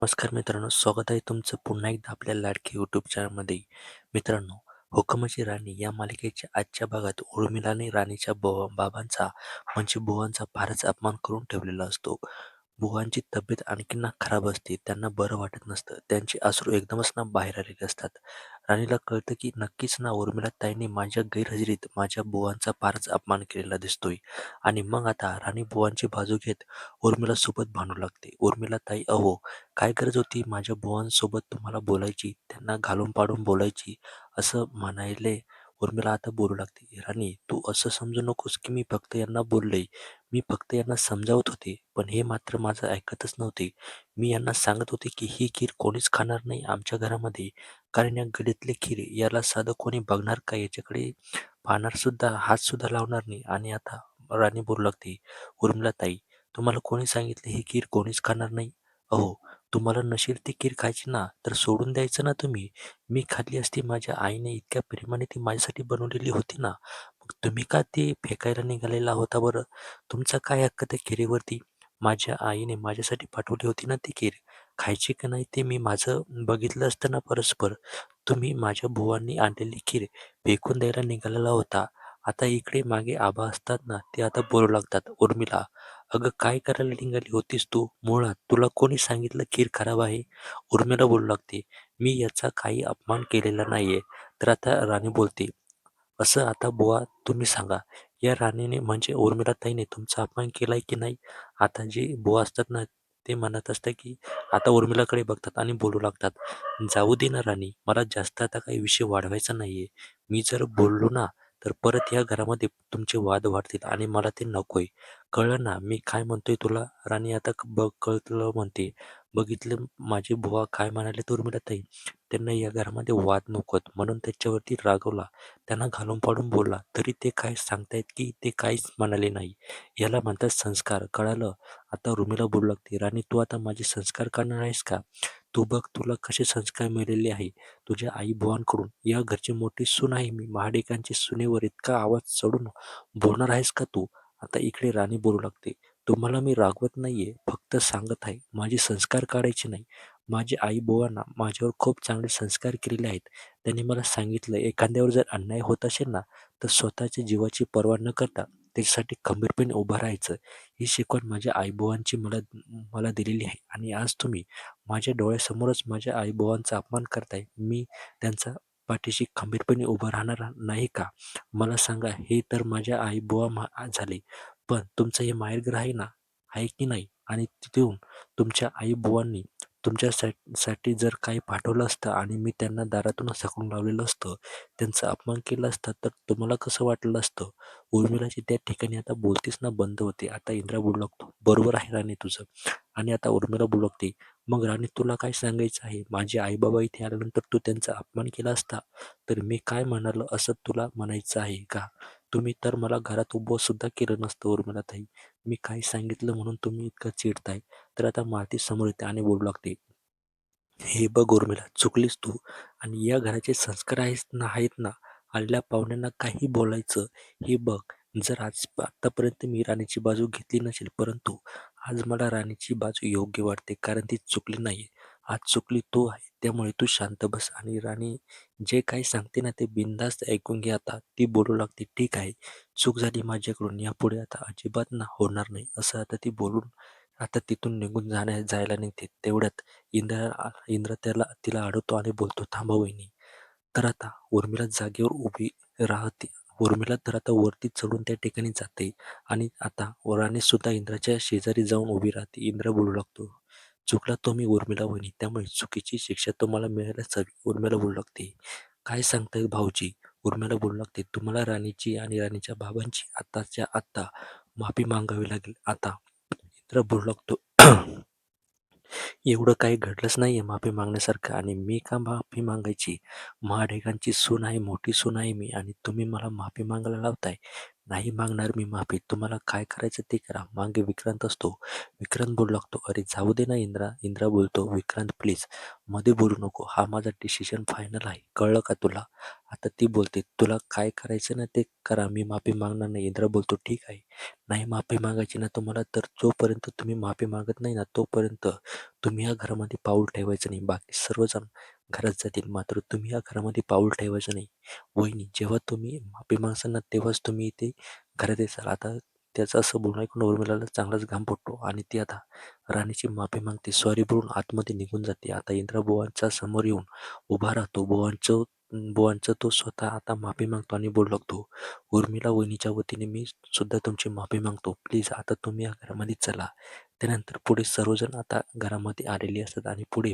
नमस्कार मित्रांनो, स्वागत आहे तुमचं पुन्हा एकदा आपल्या लाडकी यूट्यूब चॅनलमध्ये. मित्रांनो, हुकुमाची राणी या मालिकेच्या आजच्या भागात उर्मिलाने राणीच्या बाबांचा म्हणजे बुवांचा फारच अपमान करून ठेवलेला असतो. बुवांची तब्येत आणखीन ना खराब असते, त्यांना बरं वाटत नसतं, त्यांचे अश्रू एकदमच ना बाहेर आलेले असतात. राणीला कळतं की नक्कीच ना उर्मिलाताईंनी माझ्या गैरहजेरीत माझ्या बुवांचा फारच अपमान केलेला दिसतोय. आणि मग आता राणी बुवांची बाजू घेत उर्मिला सोबत भांडू लागते. उर्मिलाताई, अहो, काय गरज होती माझ्या बुवांसोबत तुम्हाला बोलायची, त्यांना घालून पाडून बोलायची, असं म्हणायले. उर्मिला आता बोलू लागते. राणी, तू असं समजू नकोस की मी फक्त यांना बोललोय. मी फक्त यांना समजावत होते, पण हे मात्र माझं ऐकतच नव्हते. मी यांना सांगत होते की ही खीर कोणीच खाणार नाही आमच्या घरामध्ये, कारण या गलीतली खीर याला साधं कोणी बघणार का, याच्याकडे पाहणार सुद्धा, हात सुद्धा लावणार नाही. आणि आता राणी बोलू लागते. उर्मिलाताई, तुम्हाला कोणी सांगितलं ही खीर कोणीच खाणार नाही? अहो, तुम्हाला नसेल ती खीर खायची ना, तर सोडून द्यायचं ना तुम्ही. मी खाल्ली असती, माझ्या आईने इतक्या प्रेमाने ती माझ्यासाठी बनवलेली होती ना. मग तुम्ही का ती फेकायला निघालेला होता बरं? तुमचा काय हक्क त्या खिरीवरती? माझ्या आईने माझ्यासाठी पाठवली होती ना ती खीर. खायची का नाही ते मी माझं बघितलं असतं ना परस्पर. तुम्ही माझ्या बुवांनी आणलेली खीर फेकून द्यायला निघालेला होता. आता इकडे मागे आबा असतात ना, ते आता बोलू लागतात. उर्मिला, अगं काय करायला निघाली होतीस तू? मुळात तुला कोणी सांगितलं खीर खराब आहे? उर्मिला बोलू लागते. मी याचा काही अपमान केलेला नाहीये. तर आता राणी बोलते. असं आता बुवा तुम्ही सांगा, या राणीने म्हणजे उर्मिलाताईने तुमचा अपमान केलाय की नाही? आता जे बुवा असतात ना, ते म्हणत असतात की आता उर्मिलाकडे बघतात आणि बोलू लागतात. जाऊ दे ना राणी, मला जास्त आता काही विषय वाढवायचा नाहीये. मी जर बोललो ना, तर परत या घरामध्ये तुमचे वाद वाढतील आणि मला ते नकोय. कळलं ना मी काय म्हणतोय तुला? राणी आता बघ कळलं म्हणते. बघितलं माझे बुवा काय म्हणाले उर्मिलाताई? त्यांना या घरामध्ये वाद नकोत म्हणून त्याच्यावरती रागवला. त्यांना घालून पाडून बोलला, तरी ते काय सांगतायत की ते काहीच म्हणाले नाही. याला म्हणतात संस्कार, कळालं? आता उर्मिला बोलू लागते. राणी, तू आता माझे संस्कार करणार आहेस का? तू बघ तुला कसे संस्कार मिळालेले आहे तुझ्या आई बुवांकडून. या घरची मोठी सून आहे मी. महाडिकांची सुनेवर इतका आवाज चढून बोलणार आहेस का तू? आता इकडे राणी बोलू लागते. तुम्हाला मी रागवत नाहीये, फक्त सांगत आहे माझे संस्कार काढायचे नाही. माझे आई बुवांना माझ्यावर खूप चांगले संस्कार केलेले आहेत. त्यांनी मला सांगितलं, एखाद्यावर जर अन्याय होत असेल ना, तर स्वतःच्या जीवाची पर्वा न करता त्याच्यासाठी खंबीरपणे उभं राहायचं. ही शिकवण माझ्या आईबुवांची मला मला दिलेली आहे. आणि आज तुम्ही माझ्या डोळ्यासमोरच माझ्या आईबुवांचा अपमान करताय. मी त्यांच्या पाठीशी खंबीरपणे उभं राहणार नाही का? मला सांगा, हे तर माझ्या आईबुवा झाले. पण तुमचं हे माहेरघर आहे ना, आहे की नाही? आणि तिथून तुमच्या आईबुवांनी तुमच्यासाठी जर काही पाठवलं असतं आणि मी त्यांना दारातूनच हाकलून लावलेलं असतं, त्यांचा अपमान केला असता, तर तुम्हाला कसं वाटलं असतं? उर्मिलाची त्या ठिकाणी आता बोलतीच ना बंद होते. आता इंद्रा बोलू लागतो. बरोबर आहे राणी तुझं. आणि आता उर्मिला बोलू लागते. मग राणी, तुला काय सांगायचं आहे? माझे आई-बाबा इथे आल्यानंतर तू त्यांचा अपमान केला असता, तर मी काय म्हणालो असं तुला म्हणायचं आहे का? तुम्ही तर मला घरात उभं सुद्धा केलं नसतं उर्मिलाताई. मी काय सांगितलं म्हणून तुम्ही इतकं चिडताय? तर आता मालती समोर येते आणि बोलू लागते. हे बघ उर्मिला, चुकलीस तू. आणि या घराचे संस्कार आहेत ना, आलेल्या पाहुण्यांना काही बोलायचं. हे बघ, जर आतापर्यंत मी राणीची बाजू घेतली नसेल, परंतु आज मला राणीची बाजू योग्य वाटते, कारण ती चुकली नाहीये. आज चुकली तू आहे. त्यामुळे तू शांत बस आणि राणी जे काही सांगते ना, ते बिनधास्त ऐकून घे आता. ती बोलू लागते, ठीक आहे, चूक झाली माझ्याकडून. यापुढे आता अजिबात ना होणार नाही, असं आता ती बोलून आता तिथून निघून जायला निघते. तेवढ्यात इंद्र तिला अडवतो आणि बोलतो, थांबा वहिनी. तर आता उर्मिला जागेवर उभी राहते. उर्मिला तर आता वरती चढून त्या ठिकाणी जाते आणि आता राणी सुद्धा इंद्राच्या शेजारी जाऊन उभी राहते. इंद्र बोलू लागतो, चुकला तुम्ही उर्मिला वहिनी, त्यामुळे चुकीची शिक्षा तुम्हाला मिळायलाच हवी. उर्मिला बोलू लागते, काय सांगताय भाऊजी? उर्मिला बोलू लागते, तुम्हाला राणीची आणि राणीच्या बाबांची आत्ताच्या आत्ता माफी मागावी लागेल. आता इंद्र बोलू लागतो, एवढं काही घडलंच नाहीये माफी मागण्यासारखं, आणि मी का माफी मागायची? महाढेकांची सून आहे, मोठी सून आहे मी, आणि तुम्ही मला माफी मागायला लावताय? नाही मागणार मी माफी. तुम्हाला काय करायचं ते करा. मागे विक्रांत असतो. विक्रांत बोलू लागतो, "अरे जाऊ दे ना इंद्रा." इंद्रा बोलतो, "विक्रांत प्लीज मध्ये बोलू नको. हा माझा डिसिजन फायनल आहे. कळलं का तुला?" आता ती बोलते, "तुला काय करायचं ना ते करा. मी माफी मागणार नाही." इंद्रा बोलतो, "ठीक आहे. नाही माफी मागायची ना तुम्हाला तर जोपर्यंत तुम्ही माफी मागत नाही ना तोपर्यंत तुम्ही या घरामध्ये पाऊल ठेवायचं नाही. बाकी सर्वजण घरात जातील मात्र तुम्ही या घरामध्ये पाऊल ठेवायचं नाही. वहिनी जेव्हा तुम्ही माफी मागसाल ना तेव्हाच तुम्ही इथे घरात येसाल." आता त्याचं असं बोलणं ऐकून उर्मिलाला चांगलाच घाम फुटतो आणि ती आता राणीची माफी मागते. सॉरी बोलून आतमध्ये निघून जाते. आता इंद्रा बुवांच्या समोर येऊन उभा राहतो. बुवांचं तो स्वतः आता माफी मागतो आणि बोलू लागतो, "उर्मिला वहिनीच्या वतीने मी सुद्धा तुमची माफी मागतो. प्लीज आता तुम्ही या घरामध्ये चला." त्यानंतर पुढे सर्वजण आता घरामध्ये आलेले असतात आणि पुढे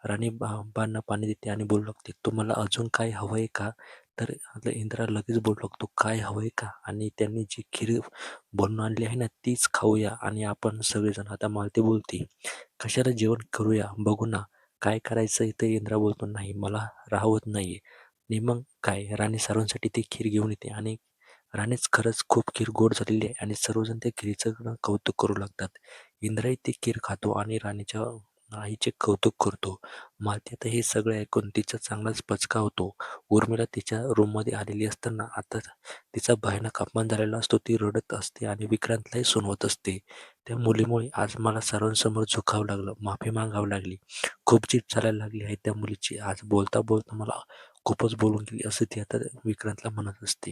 राणी बाबांना पाणी देते आणि बोलू लागते, "तुम्हाला अजून काय हवंय का?" तर आता इंद्रा लगेच बोलू लागतो, "काय हवंय का?" आणि त्यांनी जी खीर बनवून आणली आहे ना तीच खाऊया आणि आपण सगळेजण. आता मालती बोलते, "कशाला जेवण करूया, बघू ना काय करायचं ते." इंद्रा बोलतो, "नाही मला राहवत नाहीये." आणि मग काय राणी सर्वांसाठी ती खीर घेऊन येते आणि राणीच खरंच खूप खीर गोड झालेली आहे आणि सर्वजण त्या खिरीचं कौतुक करू लागतात. इंद्राही ती खीर खातो आणि राणीच्या आईचे कौतुक करतो. मालती आता हे सगळे ऐकून तिचा चांगलाच पचका होतो. उर्मिला तिच्या रूममध्ये आलेली असताना आता तिचा भयानक अपमान झालेला असतो. ती रडत असते आणि विक्रांतलाही सुनवत असते, "त्या मुलीमुळे आज मला सर्वांसमोर झुकावं लागलं, माफी मागावी लागली. खूप जीभ चालायला लागली आहे त्या मुलीची. आज बोलता बोलता मला खूपच बोलून गेली." असं ती आता विक्रांतला म्हणत असते.